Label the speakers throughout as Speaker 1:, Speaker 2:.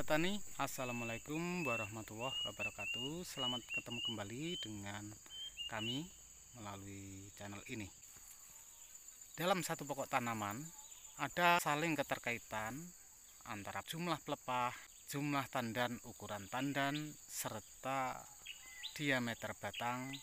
Speaker 1: petani, assalamualaikum warahmatullahi wabarakatuh. Selamat ketemu kembali dengan kami melalui channel ini. Dalam satu pokok tanaman ada saling keterkaitan antara jumlah pelepah, jumlah tandan, ukuran tandan, serta diameter batang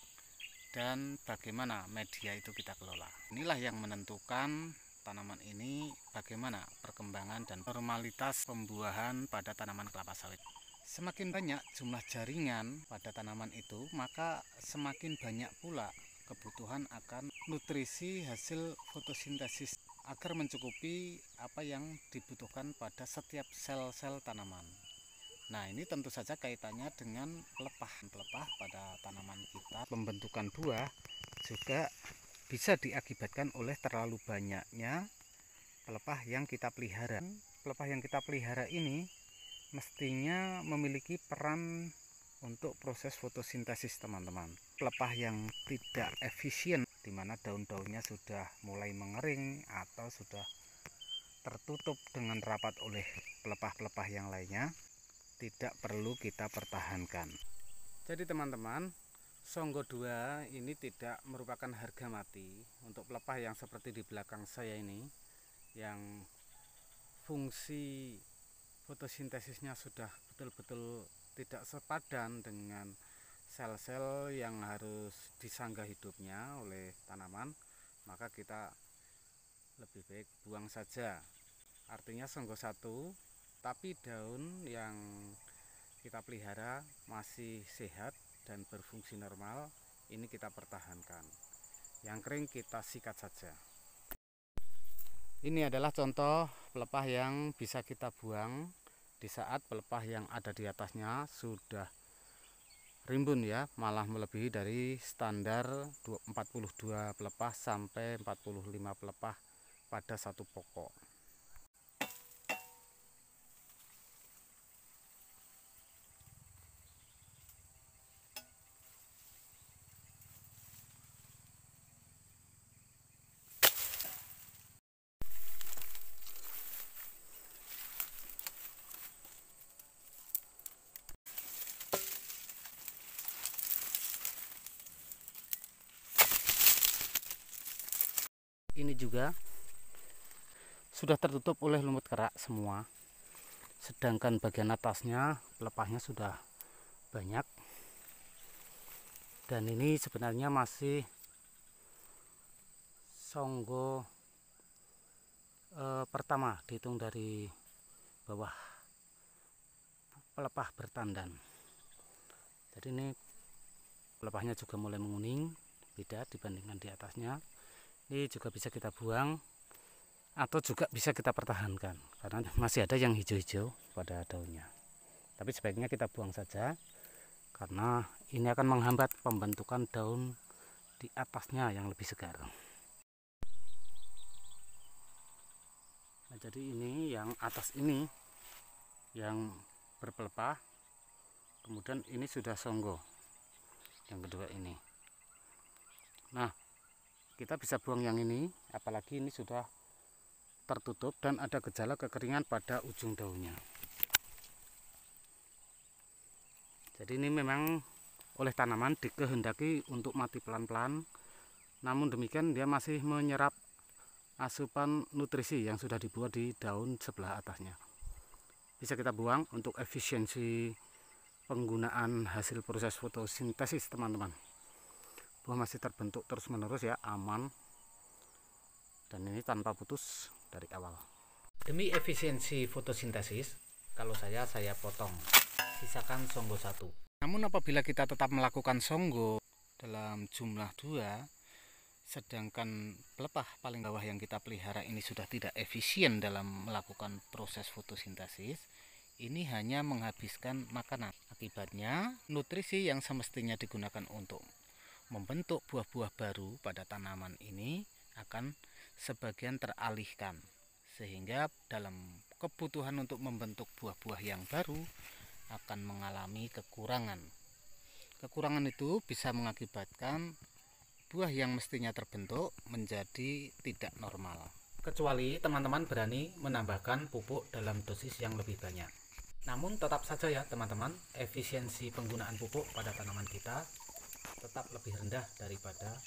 Speaker 1: dan bagaimana media itu kita kelola. Inilah yang menentukan tanaman ini bagaimana perkembangan dan normalitas pembuahan pada tanaman kelapa sawit. Semakin banyak jumlah jaringan pada tanaman itu, maka semakin banyak pula kebutuhan akan nutrisi hasil fotosintesis agar mencukupi apa yang dibutuhkan pada setiap sel-sel tanaman. Nah, ini tentu saja kaitannya dengan pelepah pada tanaman kita. Pembentukan buah juga bisa diakibatkan oleh terlalu banyaknya pelepah yang kita pelihara. Pelepah yang kita pelihara ini mestinya memiliki peran untuk proses fotosintesis, teman-teman. Pelepah yang tidak efisien, di mana daun-daunnya sudah mulai mengering atau sudah tertutup dengan rapat oleh pelepah-pelepah yang lainnya, tidak perlu kita pertahankan. Jadi teman-teman, Songgo 2 ini tidak merupakan harga mati untuk pelepah yang seperti di belakang saya ini, yang fungsi fotosintesisnya sudah betul-betul tidak sepadan dengan sel-sel yang harus disanggah hidupnya oleh tanaman, maka kita lebih baik buang saja. Artinya Songgo 1, tapi daun yang kita pelihara masih sehat dan berfungsi normal, ini kita pertahankan. Yang kering kita sikat saja. Ini adalah contoh pelepah yang bisa kita buang di saat pelepah yang ada di atasnya sudah rimbun ya, malah melebihi dari standar 42 pelepah sampai 45 pelepah pada satu pokok. Ini juga sudah tertutup oleh lumut kerak semua, sedangkan bagian atasnya pelepahnya sudah banyak, dan ini sebenarnya masih Songgo pertama, dihitung dari bawah pelepah bertandan. Jadi ini pelepahnya juga mulai menguning, beda dibandingkan di atasnya. Ini juga bisa kita buang atau juga bisa kita pertahankan karena masih ada yang hijau-hijau pada daunnya. Tapi sebaiknya kita buang saja karena ini akan menghambat pembentukan daun di atasnya yang lebih segar. Nah, jadi ini yang atas ini yang berpelepah, kemudian ini sudah Songgo yang kedua ini. Nah, kita bisa buang yang ini, apalagi ini sudah tertutup dan ada gejala kekeringan pada ujung daunnya. Jadi ini memang oleh tanaman dikehendaki untuk mati pelan-pelan, namun demikian dia masih menyerap asupan nutrisi yang sudah dibuat di daun sebelah atasnya. Bisa kita buang untuk efisiensi penggunaan hasil proses fotosintesis, teman-teman. Buah masih terbentuk terus-menerus ya, aman, dan ini tanpa putus dari awal. Demi efisiensi fotosintesis, kalau saya potong, sisakan Songgo 1. Namun apabila kita tetap melakukan Songgo dalam jumlah 2, sedangkan pelepah paling bawah yang kita pelihara ini sudah tidak efisien dalam melakukan proses fotosintesis, ini hanya menghabiskan makanan. Akibatnya nutrisi yang semestinya digunakan untuk membentuk buah-buah baru pada tanaman ini akan sebagian teralihkan, sehingga dalam kebutuhan untuk membentuk buah-buah yang baru akan mengalami kekurangan. Kekurangan itu bisa mengakibatkan buah yang mestinya terbentuk menjadi tidak normal, kecuali teman-teman berani menambahkan pupuk dalam dosis yang lebih banyak. Namun tetap saja ya teman-teman, efisiensi penggunaan pupuk pada tanaman kita tetap lebih rendah daripada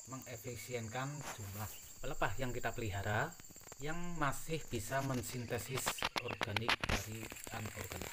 Speaker 1: mengefisienkan jumlah pelepah yang kita pelihara yang masih bisa mensintesis organik dari anorganik.